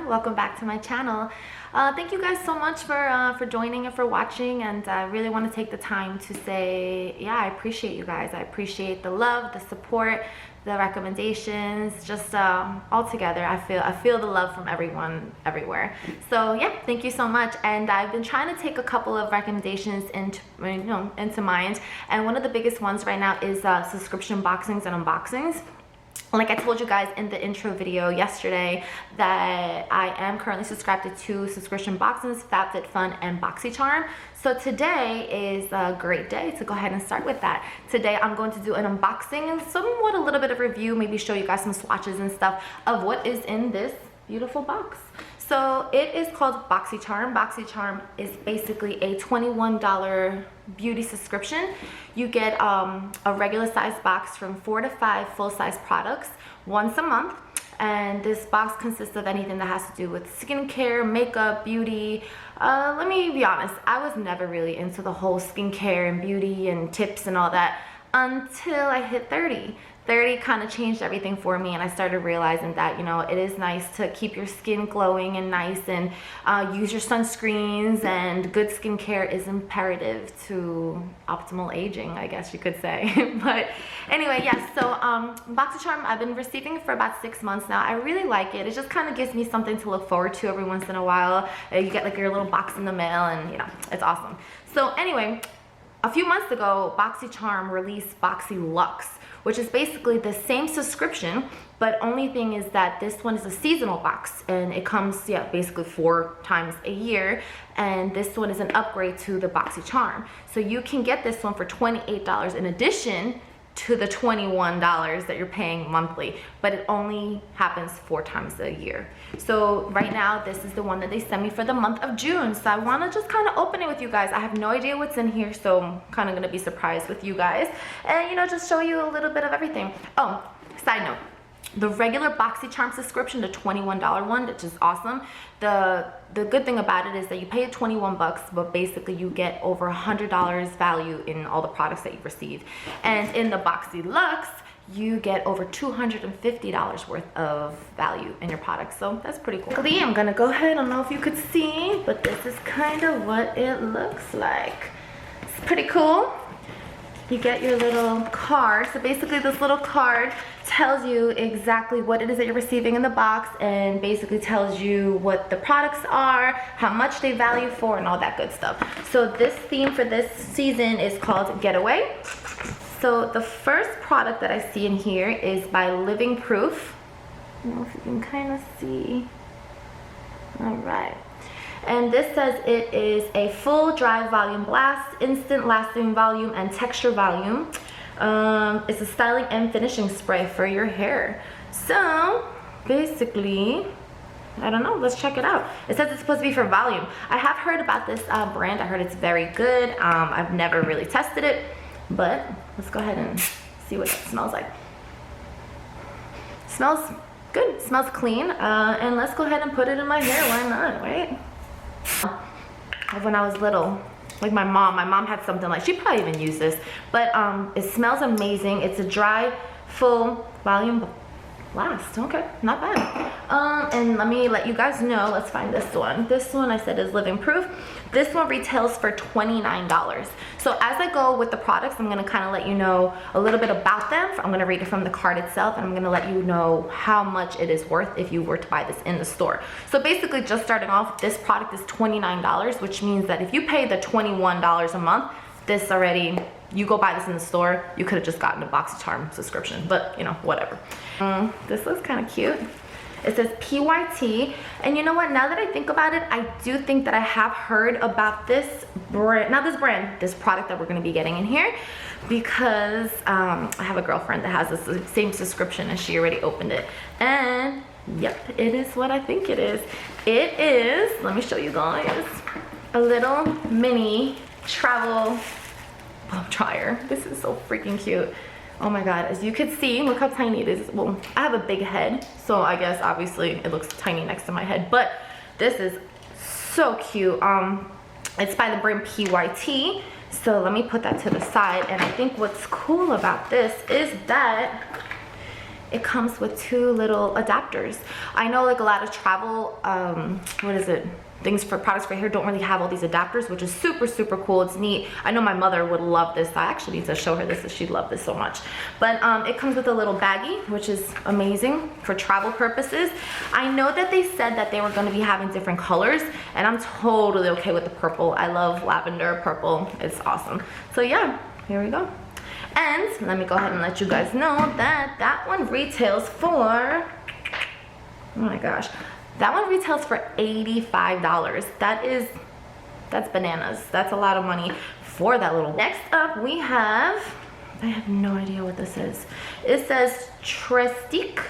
welcome back to my channel. Thank you guys so much for joining and for watching, and I really want to take the time to say, yeah, I appreciate you guys. I appreciate the love, the support, the recommendations, just all together. I feel the love from everyone everywhere. So yeah, thank you so much. And I've been trying to take a couple of recommendations into mind, and one of the biggest ones right now is subscription boxings and unboxings. Like I told you guys in the intro video yesterday that I am currently subscribed to 2 subscription boxes, FabFitFun and Boxycharm. So today is a great day to go ahead and start with that. Today I'm going to do an unboxing and somewhat a little bit of review, maybe show you guys some swatches and stuff of what is in this beautiful box. So it is called Boxycharm. Boxycharm is basically a $21 beauty subscription. You get a regular size box from 4 to 5 full-size products once a month. And this box consists of anything that has to do with skincare, makeup, beauty. Let me be honest, I was never really into the whole skincare and beauty and tips and all that until I hit 30. 30 kind of changed everything for me, and I started realizing that, you know, it is nice to keep your skin glowing and nice, and use your sunscreens, and good skincare is imperative to optimal aging, I guess you could say. But anyway, yes, so Boxycharm, I've been receiving it for about 6 months now. I really like it. It just kind of gives me something to look forward to every once in a while. You get like your little box in the mail, and you know, it's awesome. So anyway, a few months ago, Boxycharm released BOXYLUXE, which is basically the same subscription, but only thing is that this one is a seasonal box, and it comes, yeah, basically 4 times a year, and this one is an upgrade to the Boxycharm. So you can get this one for $28 in addition to the $21 that you're paying monthly, but it only happens 4 times a year. So right now, this is the one that they sent me for the month of June. So I want to just kind of open it with you guys. I have no idea what's in here, so I'm kind of going to be surprised with you guys, and you know, just show you a little bit of everything. Oh, side note, the regular Boxycharm subscription, the $21 one, which is awesome. The good thing about it is that you pay $21, but basically you get over $100 value in all the products that you receive. And in the BOXYLUXE, you get over $250 worth of value in your products. So that's pretty cool. I'm gonna go ahead, I don't know if you could see, but this is kind of what it looks like. It's pretty cool. You get your little card. So basically this little card tells you exactly what it is that you're receiving in the box, and basically tells you what the products are, how much they value for, and all that good stuff. So this theme for this season is called Getaway. So the first product that I see in here is by Living Proof. I don't know if you can kind of see. All right. And this says it is a full dry volume blast, instant lasting volume, and texture volume. It's a styling and finishing spray for your hair. So basically, I don't know, let's check it out. It says it's supposed to be for volume. I have heard about this brand. I heard it's very good. I've never really tested it, but let's go ahead and see what it smells like. It smells good, it smells clean, and let's go ahead and put it in my hair. Why not, right? When I was little, like my mom had something like, she probably even used this, but it smells amazing. It's a dry, full volume blast. Okay, not bad. And let me let you guys know, let's find this one. This one I said is Living Proof. This one retails for $29. So as I go with the products, I'm gonna kind of let you know a little bit about them. I'm gonna read it from the card itself, and I'm gonna let you know how much it is worth if you were to buy this in the store. So basically, just starting off, this product is $29, which means that if you pay the $21 a month, this already, you go buy this in the store, you could have just gotten a Boxycharm subscription, but you know, whatever. This looks kind of cute. It says PYT, and you know what, now that I think about it, I do think that I have heard about this brand, not this brand, this product that we're going to be getting in here, because I have a girlfriend that has the same subscription, and she already opened it, and yep, it is what I think it is. It is, let me show you guys, a little mini travel blow dryer. This is so freaking cute. Oh my god, as you can see, look how tiny it is. Well, I have a big head, so I guess obviously it looks tiny next to my head, but this is so cute. It's by the brand PYT, so let me put that to the side. And I think what's cool about this is that it comes with 2 little adapters. I know like a lot of travel, things for products for hair don't really have all these adapters, which is super, super cool. It's neat. I know my mother would love this. I actually need to show her this, she'd love this so much. But it comes with a little baggie, which is amazing for travel purposes. I know that they said that they were going to be having different colors, and I'm totally okay with the purple. I love lavender, purple. It's awesome. So yeah, here we go. And let me go ahead and let you guys know that that one retails for, oh my gosh, that one retails for $85. That's bananas. That's a lot of money for that little. Next up we have, I have no idea what this is. It says Trestique.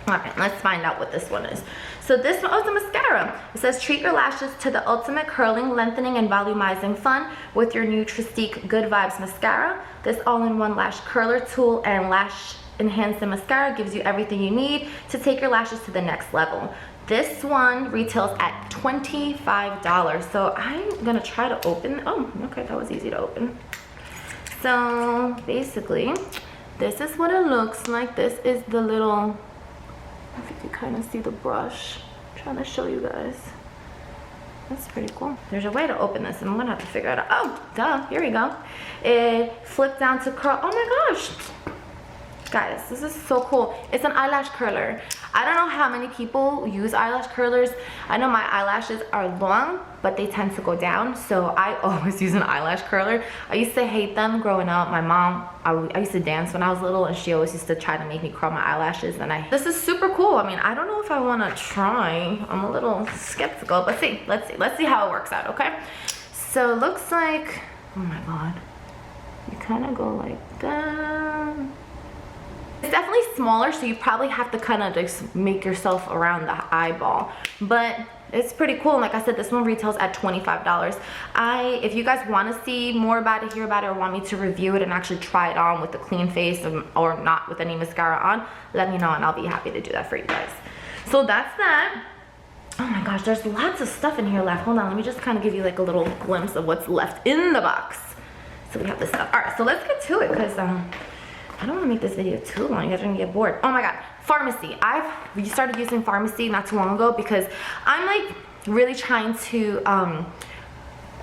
All right, let's find out what this one is. So this one, oh, it's a mascara. It says treat your lashes to the ultimate curling, lengthening, and volumizing fun with your new Trestique Good Vibes mascara. This all-in-one lash curler tool and lash enhancing mascara gives you everything you need to take your lashes to the next level. This one retails at $25. So I'm gonna try to open. Oh, okay, that was easy to open. So basically, this is what it looks like. This is the little, if you can kind of see the brush. I'm trying to show you guys. That's pretty cool. There's a way to open this, and I'm gonna have to figure it out. Oh, duh, here we go. It flipped down to curl. Oh my gosh. Guys, this is so cool. It's an eyelash curler. I don't know how many people use eyelash curlers. I know my eyelashes are long, but they tend to go down, so I always use an eyelash curler. I used to hate them growing up. My mom, I used to dance when I was little, and she always used to try to make me curl my eyelashes, and this is super cool. I mean, I don't know if I want to try. I'm a little skeptical, but let's see how it works out, okay? So it looks like, oh my god, you kind of go like that. It's definitely smaller, so you probably have to kind of just make yourself around the eyeball, but it's pretty cool. And like I said, this one retails at $25. If you guys want to see more about it, hear about it, or want me to review it and actually try it on with a clean face or not with any mascara on, let me know and I'll be happy to do that for you guys. So that's that. Oh my gosh, there's lots of stuff in here left. Hold on, let me just kind of give you like a little glimpse of what's left in the box. So we have this stuff. All right, so let's get to it, because I don't want to make this video too long. You guys are gonna get bored. Oh my god, pharmacy. We started using pharmacy not too long ago because I'm like really trying to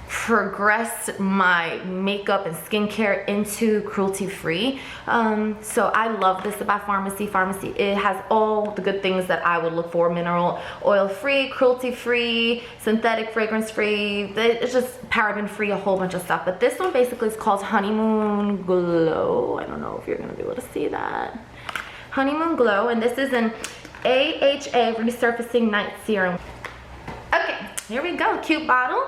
progress my makeup and skincare into cruelty-free. So I love this about pharmacy. Pharmacy, it has all the good things that I would look for: mineral oil-free, cruelty-free, synthetic fragrance-free. It's just paraben-free, a whole bunch of stuff. But this one basically is called Honeymoon Glow. I don't know if you're gonna be able to see that. Honeymoon Glow, and this is an AHA Resurfacing Night Serum. Okay, here we go. Cute bottle.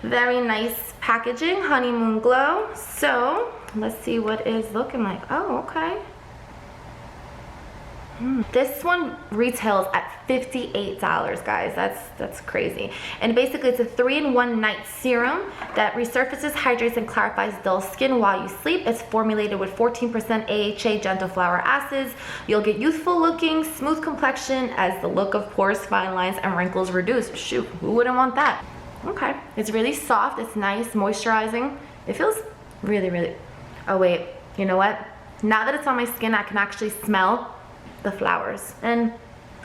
Very nice packaging. Honeymoon Glow. So let's see what it's looking like. Oh, okay. This one retails at $58, guys. That's crazy. And basically it's a 3-in-1 night serum that resurfaces, hydrates, and clarifies dull skin while you sleep. It's formulated with 14% AHA gentle flower acids. You'll get youthful looking, smooth complexion as the look of pores, fine lines, and wrinkles reduce. Shoot, who wouldn't want that? Okay, it's really soft. It's nice, moisturizing. It feels really, really, oh wait, you know what? Now that it's on my skin, I can actually smell the flowers. And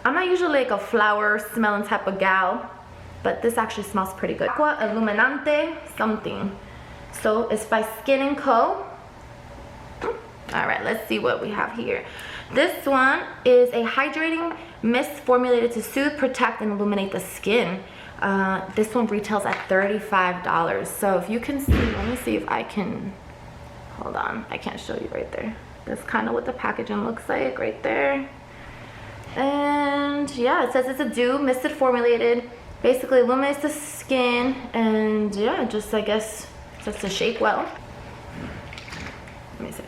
I'm not usually like a flower smelling type of gal, but this actually smells pretty good. Aqua Illuminante something. So it's by Skin & Co. All right, let's see what we have here. This one is a hydrating mist formulated to soothe, protect, and illuminate the skin. This one retails at $35. So if you can see, let me see if I can, hold on, I can't show you right there. That's kind of what the packaging looks like right there. And yeah, it says it's a dew, misted formulated, basically illuminates the skin, and yeah, just I guess just to shake well. Let me see.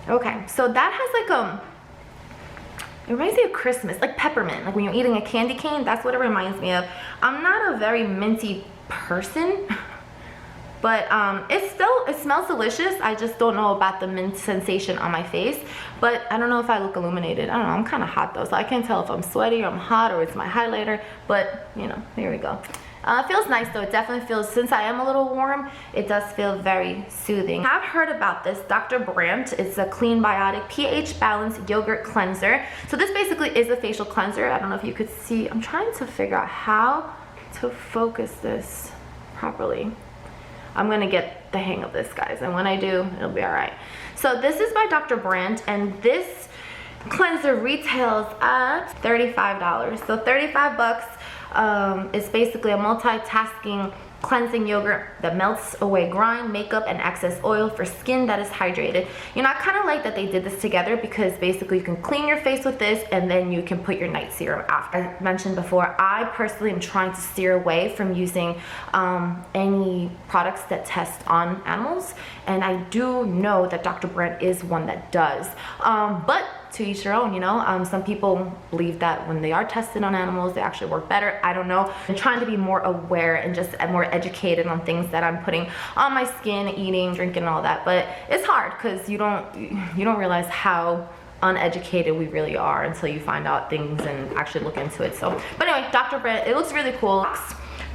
Okay, so that has like it reminds me of Christmas, like peppermint, like when you're eating a candy cane. That's what it reminds me of. I'm not a very minty person, but it smells delicious. I just don't know about the mint sensation on my face, but I don't know if I look illuminated. I don't know, I'm kind of hot though, so I can't tell if I'm sweaty or I'm hot or it's my highlighter, but you know, here we go. It feels nice though. It definitely feels, since I am a little warm, it does feel very soothing. I've heard about this, Dr. Brandt. It's a clean biotic pH balanced yogurt cleanser. So this basically is a facial cleanser. I don't know if you could see. I'm trying to figure out how to focus this properly. I'm gonna get the hang of this, guys, and when I do, it'll be all right. So this is by Dr. Brandt, and this cleanser retails at $35. So 35 bucks. It's basically a multitasking cleansing yogurt that melts away grime, makeup, and excess oil for skin that is hydrated. You know, I kind of like that they did this together because basically you can clean your face with this and then you can put your night serum after. As I mentioned before, I personally am trying to steer away from using any products that test on animals, and I do know that Dr. Brandt is one that does. But to each their own, you know. Some people believe that when they are tested on animals, they actually work better. I don't know. I'm trying to be more aware and just more educated on things that I'm putting on my skin, eating, drinking, and all that. But it's hard because you don't realize how uneducated we really are until you find out things and actually look into it. So, but anyway, Dr. Brandt, it looks really cool.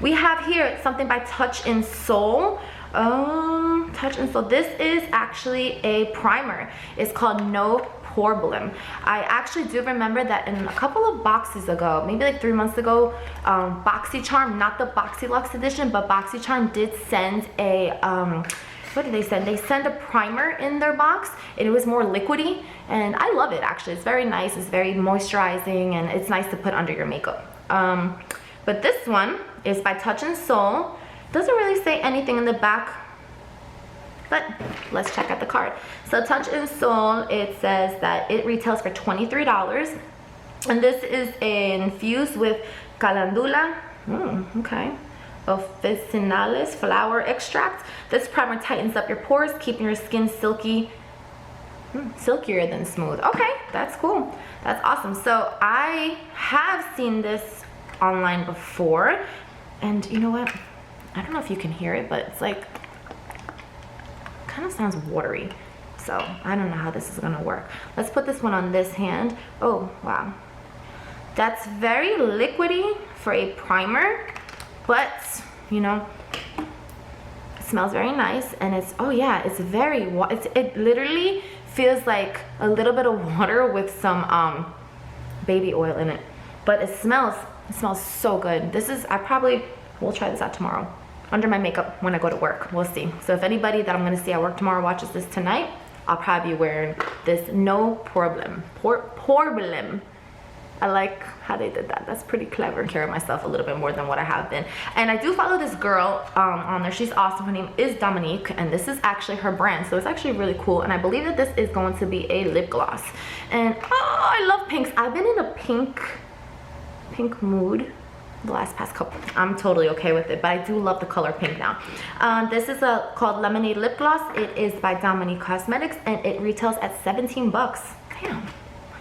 We have here something by Touch in Soul. Touch in Soul. This is actually a primer. It's called No Problem. I actually do remember that in a couple of boxes ago, maybe like 3 months ago, Boxycharm, not the BOXYLUXE edition, but Boxycharm did send a, what did they send? They sent a primer in their box, and it was more liquidy, and I love it actually. It's very nice, it's very moisturizing, and it's nice to put under your makeup. But this one is by Touch in Soul. Doesn't really say anything in the back, but let's check out the card. So Touch in Soul, it says that it retails for $23, and this is infused with calendula, okay, officinalis flower extract. This primer tightens up your pores, keeping your skin silky, silkier than smooth. Okay, that's cool. That's awesome. So I have seen this online before, and you know what? I don't know if you can hear it, but it's like, kind of sounds watery. So I don't know how this is gonna work. Let's put this one on this hand. Oh, wow. That's very liquidy for a primer, but you know, it smells very nice, and it's, oh yeah, it's very, it literally feels like a little bit of water with some baby oil in it, but it smells so good. This is, we'll try this out tomorrow under my makeup when I go to work. We'll see. So if anybody that I'm gonna see at work tomorrow watches this tonight, I'll probably be wearing this No Problem. Problem. I like how they did that. That's pretty clever. I care of myself a little bit more than what I have been. And I do follow this girl on there. She's awesome. Her name is Dominique, and this is actually her brand. So it's actually really cool. And I believe that this is going to be a lip gloss. And oh, I love pinks. I've been in a pink mood the past couple. I'm totally okay with it, but I do love the color pink now. This is called Lemonade Lip Gloss. It is by Dominique Cosmetics, and it retails at 17 bucks. Damn,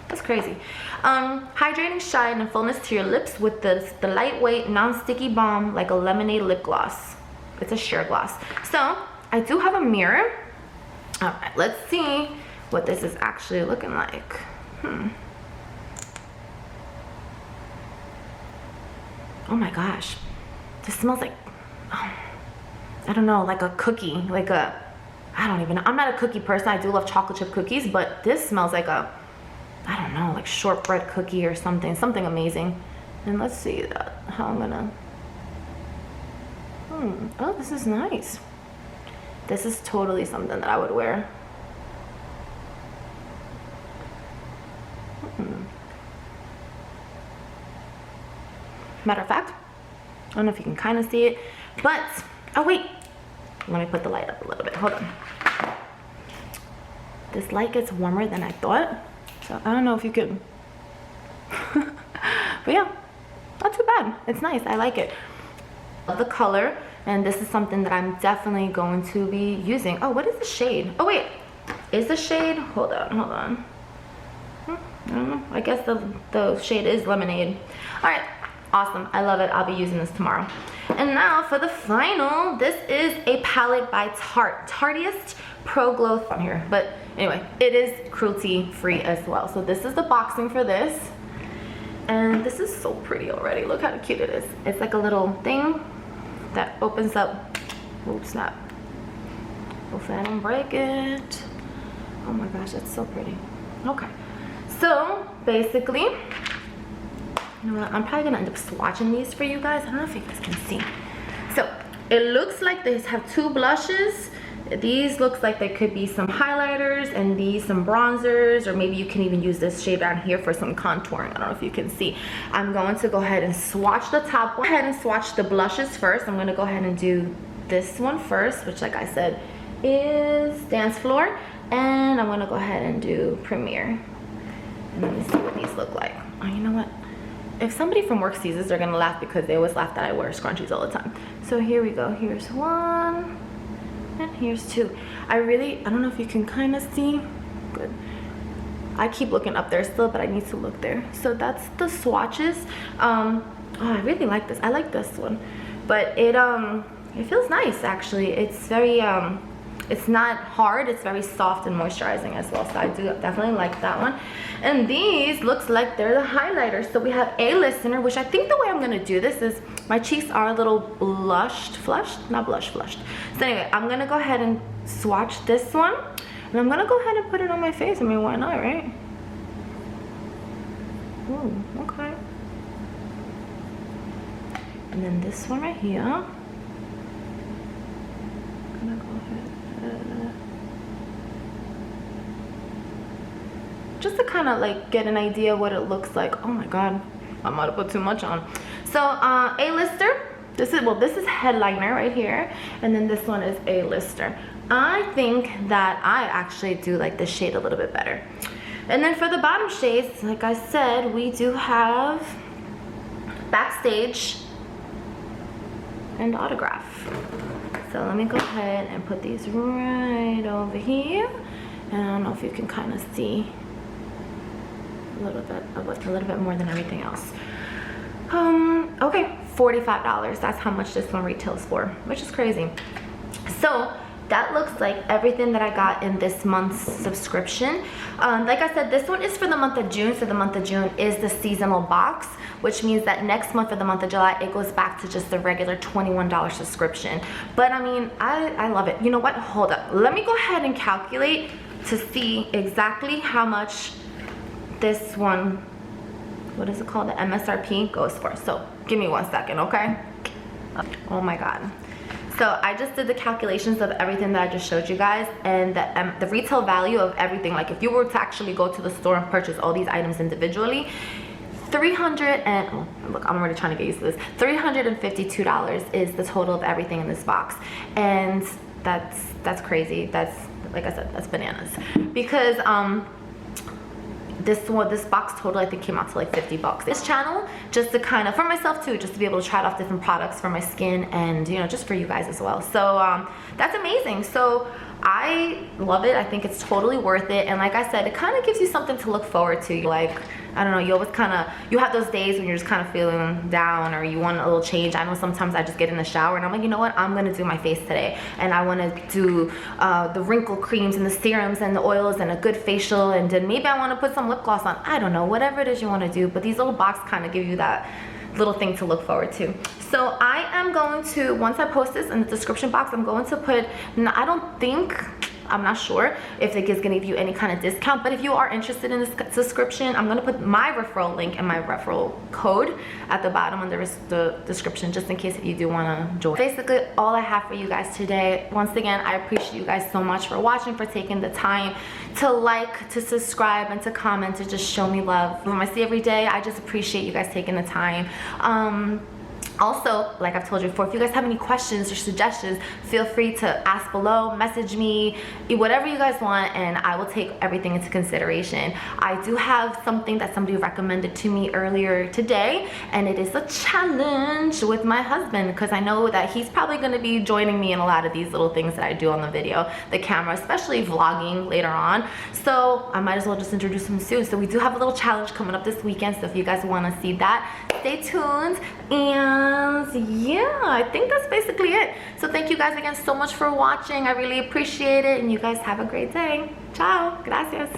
that's crazy. Hydrating shine and fullness to your lips with the lightweight, non-sticky balm like a lemonade lip gloss. It's a sheer gloss. So I do have a mirror. All right, let's see what this is actually looking like. Oh my gosh, this smells like, I don't know, like a cookie, like a, I don't even know. I'm not a cookie person. I do love chocolate chip cookies, but this smells like a, I don't know, like shortbread cookie or something amazing. And let's see how I'm gonna, oh, this is nice. This is totally something that I would wear. Matter of fact, I don't know if you can kind of see it, but, oh wait, let me put the light up a little bit, hold on. This light gets warmer than I thought, so I don't know if you can, but yeah, not too bad. It's nice, I like it. Love the color, and this is something that I'm definitely going to be using. Oh, what is the shade? Oh wait, is the shade, hold on. I don't know, I guess the shade is Lemonade. All right. Awesome, I love it. I'll be using this tomorrow. And now for the final, this is a palette by Tarte. Tarteist Pro Glow on here. But anyway, it is cruelty free as well. So this is the boxing for this. And this is so pretty already. Look how cute it is. It's like a little thing. that opens up. Oh snap. Hopefully I don't break it. Oh my gosh, that's so pretty. Okay, so basically, you know what, I'm probably gonna end up swatching these for you guys. I don't know if you guys can see. So it looks like they have 2 blushes. These looks like they could be some highlighters, and these some bronzers, or maybe you can even use this shade down here for some contouring. I don't know if you can see. I'm going to go ahead and swatch the top one. Go ahead and swatch the blushes first. I'm gonna go ahead and do this one first, which like I said is Dance Floor, and I'm gonna go ahead and do Premiere. And let me see what these look like. Oh, you know what? If somebody from work sees this, they're gonna laugh because they always laugh that I wear scrunchies all the time. So here we go. Here's 1. And here's 2. I don't know if you can kind of see. Good. I keep looking up there still, but I need to look there. So that's the swatches. Oh, I really like this. I like this one, but it feels nice actually. It's very it's not hard. It's very soft and moisturizing as well. So I do definitely like that one. And these looks like they're the highlighters. So we have A Listener, which I think the way I'm gonna do this is my cheeks are a little flushed. So anyway, I'm gonna go ahead and swatch this one, and I'm gonna go ahead and put it on my face. I mean, why not, right? Ooh, okay. And then this one right here. I'm gonna go ahead. Just to kind of like get an idea what it looks like. Oh my god, I might have put too much on. So A-lister, this is headliner right here, and then this one is A-lister. I think that I actually do like this shade a little bit better. And then for the bottom shades, like I said, we do have Backstage and Autograph. So let me go ahead and put these right over here. And I don't know if you can kind of see a little bit more than everything else. Okay, $45. That's how much this one retails for, which is crazy. So that looks like everything that I got in this month's subscription. Like I said, this one is for the month of June. So the month of June is the seasonal box, which means that next month for the month of July, it goes back to just the regular $21 subscription. But I mean, I love it. You know what? Hold up. Let me go ahead and calculate to see exactly how much this one, what is it called? The MSRP goes for. So give me 1 second, okay? Oh my God. So I just did the calculations of everything that I just showed you guys, and the retail value of everything, like if you were to actually go to the store and purchase all these items individually, look, I'm already trying to get used to this. $352 is the total of everything in this box, and that's crazy. That's, like I said, that's bananas. Because this box total I think came out to like $50. This channel, just to kind of, for myself too, just to be able to try out different products for my skin, and you know, just for you guys as well. So that's amazing. So I love it. I think it's totally worth it. And like I said, it kind of gives you something to look forward to. Like, I don't know, you always you have those days when you're just kind of feeling down, or you want a little change. I know sometimes I just get in the shower and I'm like, you know what, I'm gonna do my face today, and I want to do the wrinkle creams and the serums and the oils and a good facial, and then maybe I want to put some lip gloss on. I don't know, whatever it is you want to do, but these little boxes kind of give you that little thing to look forward to. So I am going to, once I post this in the description box, I'm going to put, I'm not sure if it is going to give you any kind of discount, but if you are interested in this subscription, I'm going to put my referral link and my referral code at the bottom of the description, just in case if you do want to join. Basically all I have for you guys today. Once again, I appreciate you guys so much for watching, for taking the time to like, to subscribe, and to comment, to just show me love. When I see every day, I just appreciate you guys taking the time. Also, like I've told you before, if you guys have any questions or suggestions, feel free to ask below, message me, whatever you guys want, and I will take everything into consideration. I do have something that somebody recommended to me earlier today, and it is a challenge with my husband, because I know that he's probably going to be joining me in a lot of these little things that I do on the video, the camera, especially vlogging later on. So I might as well just introduce him soon. So we do have a little challenge coming up this weekend, so if you guys want to see that, stay tuned. And yeah, I think that's basically it. So thank you guys again so much for watching. I really appreciate it, and you guys have a great day. Ciao. Gracias.